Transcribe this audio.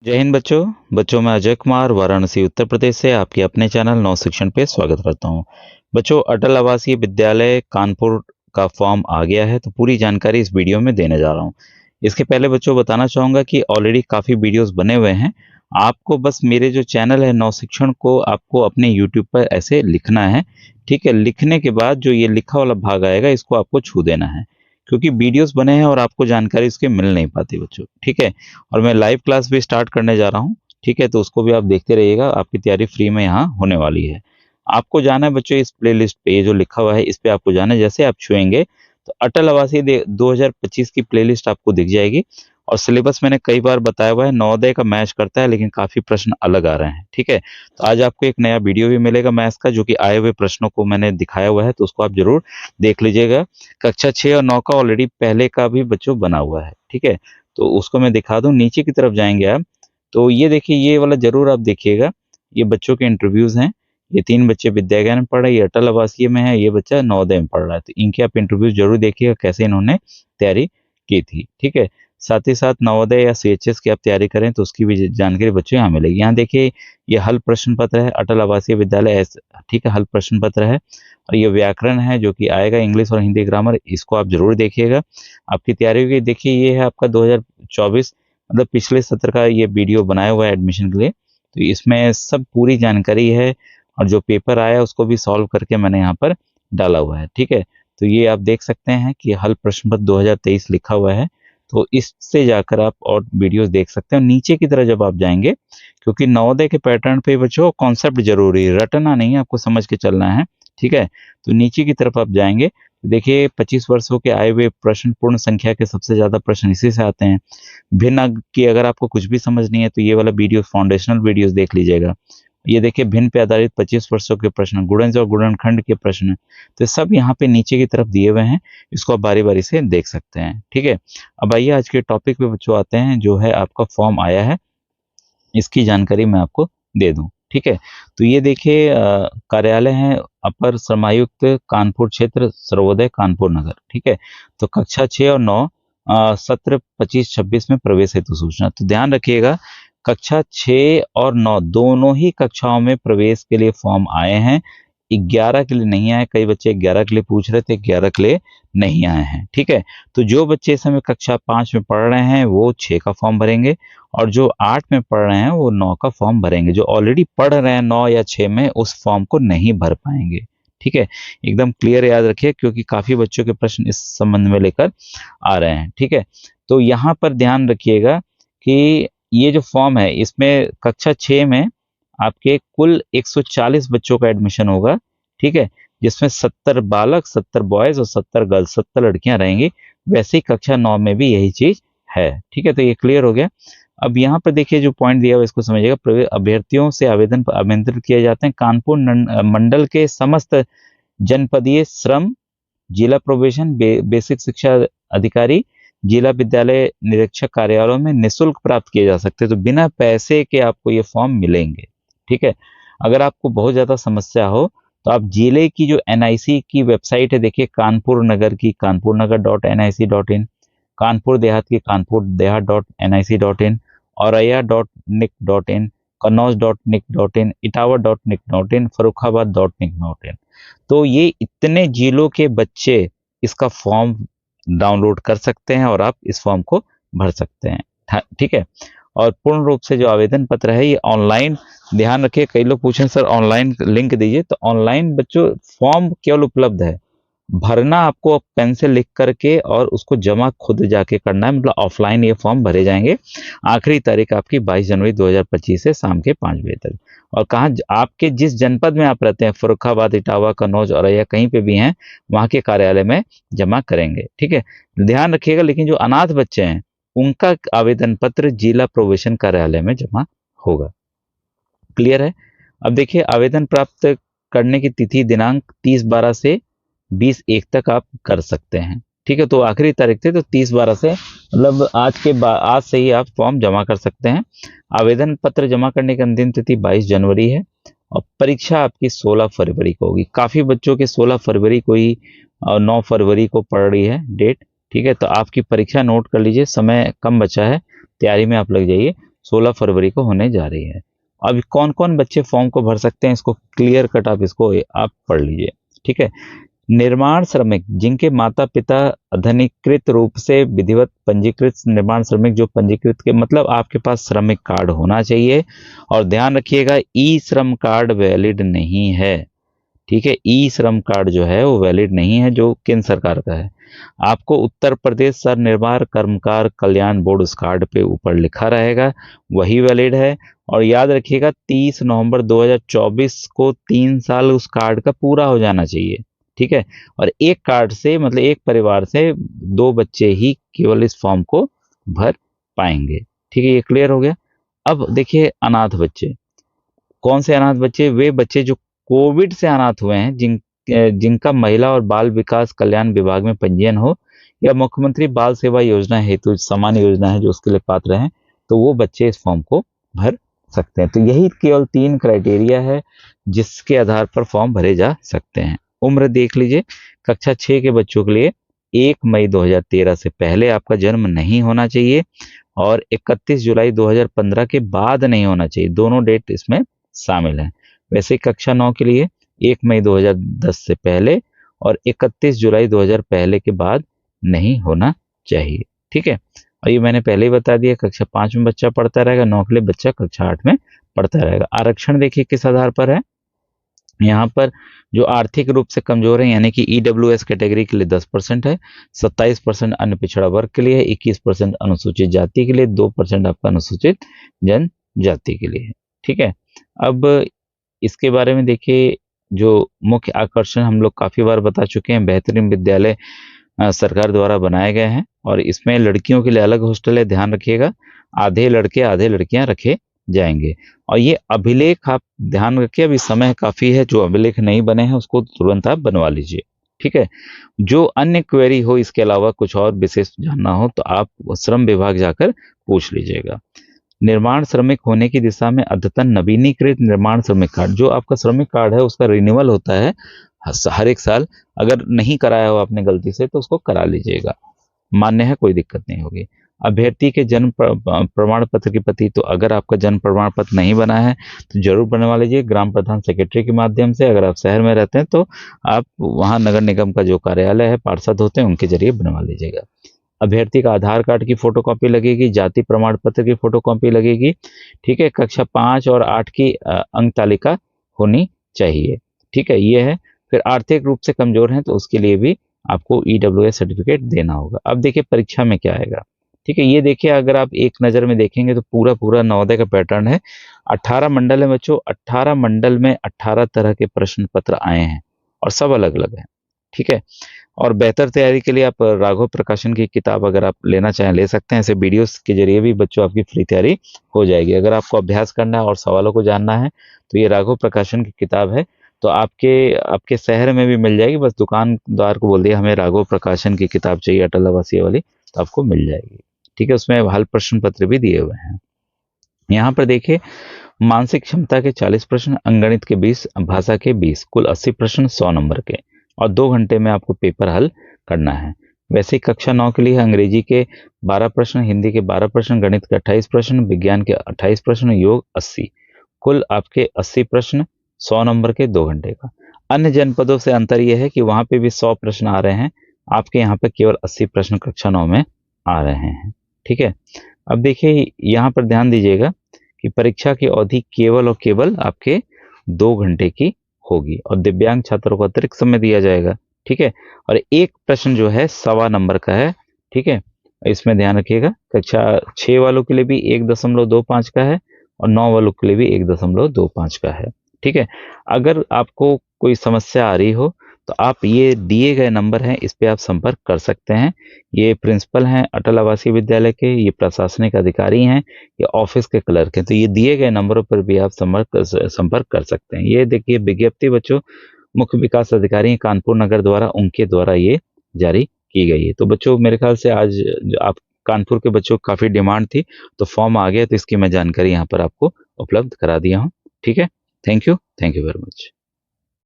जय हिंद बच्चों मैं अजय कुमार वाराणसी उत्तर प्रदेश से आपके अपने चैनल नव शिक्षण पे स्वागत करता हूं। बच्चों, अटल आवासीय विद्यालय कानपुर का फॉर्म आ गया है, तो पूरी जानकारी इस वीडियो में देने जा रहा हूं। इसके पहले बच्चों बताना चाहूंगा कि ऑलरेडी काफ़ी वीडियोस बने हुए हैं। आपको बस मेरे जो चैनल है नव शिक्षण को आपको अपने यूट्यूब पर ऐसे लिखना है। ठीक है, लिखने के बाद जो ये लिखा वाला भाग आएगा इसको आपको छू देना है, क्योंकि वीडियोस बने हैं और आपको जानकारी इसके मिल नहीं पाती बच्चों। ठीक है, और मैं लाइव क्लास भी स्टार्ट करने जा रहा हूँ। ठीक है, तो उसको भी आप देखते रहिएगा, आपकी तैयारी फ्री में यहाँ होने वाली है। आपको जाना है बच्चों इस प्लेलिस्ट पे, ये जो लिखा हुआ है इस पे आपको जाना है। जैसे आप छुएंगे तो अटल आवासीय 2025 की प्लेलिस्ट आपको दिख जाएगी। और सिलेबस मैंने कई बार बताया हुआ है, नवोदय का मैच करता है, लेकिन काफी प्रश्न अलग आ रहे हैं। ठीक है, तो आज आपको एक नया वीडियो भी मिलेगा मैथ्स का, जो कि आए हुए प्रश्नों को मैंने दिखाया हुआ है, तो उसको आप जरूर देख लीजिएगा। कक्षा 6 और 9 का ऑलरेडी पहले का भी बच्चों बना हुआ है। ठीक है, तो उसको मैं दिखा दूं। नीचे की तरफ जाएंगे आप, तो ये देखिए, ये वाला जरूर आप देखिएगा। ये बच्चों के इंटरव्यूज हैं। ये 3 बच्चे विद्या ज्ञान में पढ़ रहे हैं, ये अटल आवासीय में है, ये बच्चा नवोदय में पढ़ रहा है। तो इनके आप इंटरव्यूज जरूर देखिएगा, कैसे इन्होंने तैयारी की थी। ठीक है, साथ ही साथ नवोदय या सीएचएस की आप तैयारी करें तो उसकी भी जानकारी बच्चों यहाँ मिलेगी। यहाँ देखिए, ये हल प्रश्न पत्र है, अटल आवासीय विद्यालय ठीक है, हल प्रश्न पत्र है। और ये व्याकरण है जो कि आएगा, इंग्लिश और हिंदी ग्रामर, इसको आप जरूर देखिएगा। आपकी तैयारी होगी। देखिए, ये है आपका 2024 मतलब पिछले सत्र का ये वीडियो बनाया हुआ है एडमिशन के लिए। तो इसमें सब पूरी जानकारी है, और जो पेपर आया उसको भी सॉल्व करके मैंने यहाँ पर डाला हुआ है। ठीक है, तो ये आप देख सकते हैं कि हल प्रश्न पत्र 2023 लिखा हुआ है। तो इससे जाकर आप और वीडियोस देख सकते हैं। नीचे की तरह जब आप जाएंगे, क्योंकि नवोदय के पैटर्न पे बच्चों कॉन्सेप्ट जरूरी है, रटना नहीं है, आपको समझ के चलना है। ठीक है, तो नीचे की तरफ आप जाएंगे, देखिए 25 वर्षों के आए हुए प्रश्न, पूर्ण संख्या के सबसे ज्यादा प्रश्न इसी से आते हैं। भिन्न अंक की अगर आपको कुछ भी समझ नहीं है तो ये वाला वीडियो, फाउंडेशनल वीडियोस देख लीजिएगा। ये देखिए, भिन्न पे आधारित 25 वर्षों के प्रश्न, गुणज और गुणनखंड के प्रश्न, तो सब यहाँ पे नीचे की तरफ दिए हुए हैं। इसको आप बारी बारी से देख सकते हैं। ठीक है, अब आइए आज के टॉपिक पे बच्चों आते हैं। जो है आपका फॉर्म आया है, इसकी जानकारी मैं आपको दे दूं। ठीक है, तो ये देखिए, कार्यालय है अपर श्रमायुक्त कानपुर क्षेत्र सर्वोदय कानपुर नगर। ठीक है, तो कक्षा 6 और 9 सत्र 25-26 में प्रवेश हेतु सूचना। तो ध्यान रखिएगा, कक्षा 6 और 9 दोनों ही कक्षाओं में प्रवेश के लिए फॉर्म आए हैं। 11 के लिए नहीं आए, कई बच्चे 11 के लिए पूछ रहे थे, 11 के लिए नहीं आए हैं। ठीक है, तो जो बच्चे इस समय कक्षा 5 में पढ़ रहे हैं वो 6 का फॉर्म भरेंगे, और जो 8 में पढ़ रहे हैं वो 9 का फॉर्म भरेंगे। जो ऑलरेडी पढ़ रहे हैं 9 या 6 में, उस फॉर्म को नहीं भर पाएंगे। ठीक है, एकदम क्लियर याद रखिए, क्योंकि काफी बच्चों के प्रश्न इस संबंध में लेकर आ रहे हैं। ठीक है, तो यहाँ पर ध्यान रखिएगा कि ये जो फॉर्म है, इसमें कक्षा 6 में आपके कुल 140 बच्चों का एडमिशन होगा। ठीक है, जिसमें 70 बालक, 70 बॉयज और 70 गर्ल्स, 70 लड़कियां रहेंगी। वैसे ही कक्षा 9 में भी यही चीज है। ठीक है, तो ये क्लियर हो गया। अब यहाँ पर देखिए, जो पॉइंट दिया हुआ है इसको समझिएगा। अभ्यर्थियों से आवेदन पर आमंत्रित किए जाते हैं कानपुर मंडल के समस्त जनपदीय श्रम, जिला प्रोबेशन, बेसिक शिक्षा अधिकारी, जिला विद्यालय निरीक्षक कार्यालयों में निःशुल्क प्राप्त किए जा सकते हैं। तो बिना पैसे के आपको ये फॉर्म मिलेंगे। ठीक है, अगर आपको बहुत ज्यादा समस्या हो तो आप जिले की जो एनआईसी की वेबसाइट है, देखिए कानपुर नगर की kanpurnagar.nic.in, कानपुर देहात की कानपुर देहात.nic.in, औरैया.nic.in, कन्नौज.nic.in, इटावा.nic.in, फर्रुखाबाद.nic.in। तो ये इतने जिलों के बच्चे इसका फॉर्म डाउनलोड कर सकते हैं और आप इस फॉर्म को भर सकते हैं। ठीक है, और पूर्ण रूप से जो आवेदन पत्र है ये ऑनलाइन, ध्यान रखिए, कई लोग पूछें सर ऑनलाइन लिंक दीजिए, तो ऑनलाइन बच्चों फॉर्म केवल उपलब्ध है, भरना आपको पेन से लिख करके और उसको जमा खुद जाके करना है। मतलब ऑफलाइन ये फॉर्म भरे जाएंगे। आखिरी तारीख आपकी 22 जनवरी 2025 से शाम के 5 बजे तक। और कहाँ, आपके जिस जनपद में आप रहते हैं, फर्रुखाबाद, इटावा, कन्नौज, औरैया, कहीं पे भी हैं, वहाँ के कार्यालय में जमा करेंगे। ठीक है, ध्यान रखिएगा। लेकिन जो अनाथ बच्चे हैं उनका आवेदन पत्र जिला प्रोबेशन कार्यालय में जमा होगा। क्लियर है। अब देखिए, आवेदन प्राप्त करने की तिथि दिनांक 30/12 से 20/1 तक आप कर सकते हैं। ठीक है, तो आखिरी तारीख थी, तो 30/12 से मतलब आज से ही आप फॉर्म जमा कर सकते हैं। आवेदन पत्र जमा करने की अंतिम तिथि 22 जनवरी है, और परीक्षा आपकी 16 फरवरी को होगी। काफी बच्चों के 16 फरवरी को ही और 9 फरवरी को पड़ रही है डेट। ठीक है, तो आपकी परीक्षा नोट कर लीजिए, समय कम बचा है, तैयारी में आप लग जाइए। 16 फरवरी को होने जा रही है। अब कौन कौन बच्चे फॉर्म को भर सकते हैं, इसको क्लियर कट आप पढ़ लीजिए। ठीक है। निर्माण श्रमिक जिनके माता पिता अधिकृत रूप से विधिवत पंजीकृत निर्माण श्रमिक, जो पंजीकृत के मतलब आपके पास श्रमिक कार्ड होना चाहिए। और ध्यान रखिएगा, ई श्रम कार्ड वैलिड नहीं है। ठीक है, ई श्रम कार्ड जो है वो वैलिड नहीं है, जो केंद्र सरकार का है। आपको उत्तर प्रदेश सर निर्माण कर्मकार कल्याण बोर्ड उस कार्ड पे ऊपर लिखा रहेगा, वही वैलिड है। और याद रखिएगा 30 नवंबर 2024 को 3 साल उस कार्ड का पूरा हो जाना चाहिए। ठीक है। और एक कार्ड से मतलब एक परिवार से 2 बच्चे ही केवल इस फॉर्म को भर पाएंगे। ठीक है, ये क्लियर हो गया। अब देखिए अनाथ बच्चे, कौन से अनाथ बच्चे? वे बच्चे जो कोविड से अनाथ हुए हैं, जिनका महिला और बाल विकास कल्याण विभाग में पंजीयन हो या मुख्यमंत्री बाल सेवा योजना हेतु सामान्य योजना है जो उसके लिए पात्र हैं, तो वो बच्चे इस फॉर्म को भर सकते हैं। तो यही केवल 3 क्राइटेरिया है जिसके आधार पर फॉर्म भरे जा सकते हैं। उम्र देख लीजिए, कक्षा 6 के बच्चों के लिए 1 मई 2013 से पहले आपका जन्म नहीं होना चाहिए और 31 जुलाई 2015 के बाद नहीं होना चाहिए। दोनों डेट इसमें शामिल हैं। वैसे कक्षा 9 के लिए 1 मई 2010 से पहले और 31 जुलाई 2000 पहले के बाद नहीं होना चाहिए। ठीक है। और ये मैंने पहले ही बता दिया, कक्षा 5 में बच्चा पढ़ता रहेगा, 9 के लिए बच्चा कक्षा 8 में पढ़ता रहेगा। आरक्षण देखिए किस आधार पर है। यहाँ पर जो आर्थिक रूप से कमजोर है यानी कि ईडब्ल्यूएस कैटेगरी के लिए 10% है, 27% अन्य पिछड़ा वर्ग के लिए, 21% अनुसूचित जाति के लिए, 2% आपका अनुसूचित जनजाति के लिए है। ठीक है। अब इसके बारे में देखिए, जो मुख्य आकर्षण हम लोग काफी बार बता चुके हैं, बेहतरीन विद्यालय सरकार द्वारा बनाए गए हैं और इसमें लड़कियों के लिए अलग हॉस्टल है, ध्यान रखिएगा। आधे लड़के आधे लड़कियां रखे जाएंगे। और ये अभिलेख आप ध्यान रखिए, अभी समय काफी है, जो अभिलेख नहीं बने हैं उसको तुरंत आप बनवा लीजिए। ठीक है। जो अन्य क्वेरी हो, इसके अलावा कुछ और विशेष जानना हो तो आप श्रम विभाग जाकर पूछ लीजिएगा। निर्माण श्रमिक होने की दिशा में अद्यतन नवीनीकृत निर्माण श्रमिक कार्ड, जो आपका श्रमिक कार्ड है उसका रिन्यूअल होता है हर एक साल। अगर नहीं कराया हो आपने गलती से तो उसको करा लीजिएगा, मान्य है, कोई दिक्कत नहीं होगी। अभ्यर्थी के जन्म प्रमाण पत्र की प्रति, तो अगर आपका जन्म प्रमाण पत्र नहीं बना है तो जरूर बनवा लीजिए ग्राम प्रधान सेक्रेटरी के माध्यम से। अगर आप शहर में रहते हैं तो आप वहां नगर निगम का जो कार्यालय है, पार्षद होते हैं, उनके जरिए बनवा लीजिएगा। अभ्यर्थी का आधार कार्ड की फोटोकॉपी लगेगी, जाति प्रमाण पत्र की फोटोकॉपी लगेगी। ठीक है। कक्षा 5 और 8 की अंक तालिका होनी चाहिए। ठीक है, ये है। फिर आर्थिक रूप से कमजोर हैं तो उसके लिए भी आपको ईडब्ल्यूएस सर्टिफिकेट देना होगा। अब देखिए परीक्षा में क्या आएगा। ठीक है, ये देखिए, अगर आप एक नज़र में देखेंगे तो पूरा पूरा नवोदय का पैटर्न है। 18 मंडल है बच्चों, 18 मंडल में 18 तरह के प्रश्न पत्र आए हैं और सब अलग अलग हैं। ठीक है। और बेहतर तैयारी के लिए आप राघव प्रकाशन की किताब अगर आप लेना चाहें ले सकते हैं। ऐसे वीडियोस के जरिए भी बच्चों आपकी फ्री तैयारी हो जाएगी। अगर आपको अभ्यास करना है और सवालों को जानना है तो ये राघव प्रकाशन की किताब है, तो आपके आपके शहर में भी मिल जाएगी। बस दुकानदार को बोल दिया हमें राघव प्रकाशन की किताब चाहिए अटल आवासीय वाली, तो आपको मिल जाएगी। ठीक है, उसमें हल प्रश्न पत्र भी दिए हुए हैं। यहाँ पर देखिए, मानसिक क्षमता के 40 प्रश्न, अंगणित के 20, भाषा के 20, कुल 80 प्रश्न 100 नंबर के, और 2 घंटे में आपको पेपर हल करना है। वैसे ही कक्षा 9 के लिए अंग्रेजी के 12 प्रश्न, हिंदी के 12 प्रश्न, गणित के 28 प्रश्न, विज्ञान के 28 प्रश्न, योग 80, कुल आपके 80 प्रश्न 100 नंबर के, 2 घंटे का। अन्य जनपदों से अंतर यह है कि वहां पे भी 100 प्रश्न आ रहे हैं, आपके यहाँ पे केवल 80 प्रश्न कक्षा 9 में आ रहे हैं। ठीक है। अब देखिए यहाँ पर ध्यान दीजिएगा कि परीक्षा की अवधि केवल और केवल आपके 2 घंटे की होगी और दिव्यांग छात्रों को अतिरिक्त समय दिया जाएगा। ठीक है। और एक प्रश्न जो है 1.25 नंबर का है। ठीक है, इसमें ध्यान रखिएगा। कक्षा 6 वालों के लिए भी 1.25 का है और 9 वालों के लिए भी 1.25 का है। ठीक है। अगर आपको कोई समस्या आ रही हो तो आप ये दिए गए नंबर हैं, इस पे आप संपर्क कर सकते हैं। ये प्रिंसिपल हैं अटल आवासीय विद्यालय के, ये प्रशासनिक अधिकारी हैं, ये ऑफिस के क्लर्क हैं। तो ये दिए गए नंबरों पर भी आप संपर्क कर सकते हैं। ये देखिए विज्ञप्ति बच्चों मुख्य विकास अधिकारी कानपुर नगर द्वारा, उनके द्वारा ये जारी की गई है। तो बच्चों मेरे ख्याल से आज आप कानपुर के बच्चों को काफी डिमांड थी, तो फॉर्म आ गया, तो इसकी मैं जानकारी यहाँ पर आपको उपलब्ध करा दिया हूँ। ठीक है, थैंक यू वेरी मच।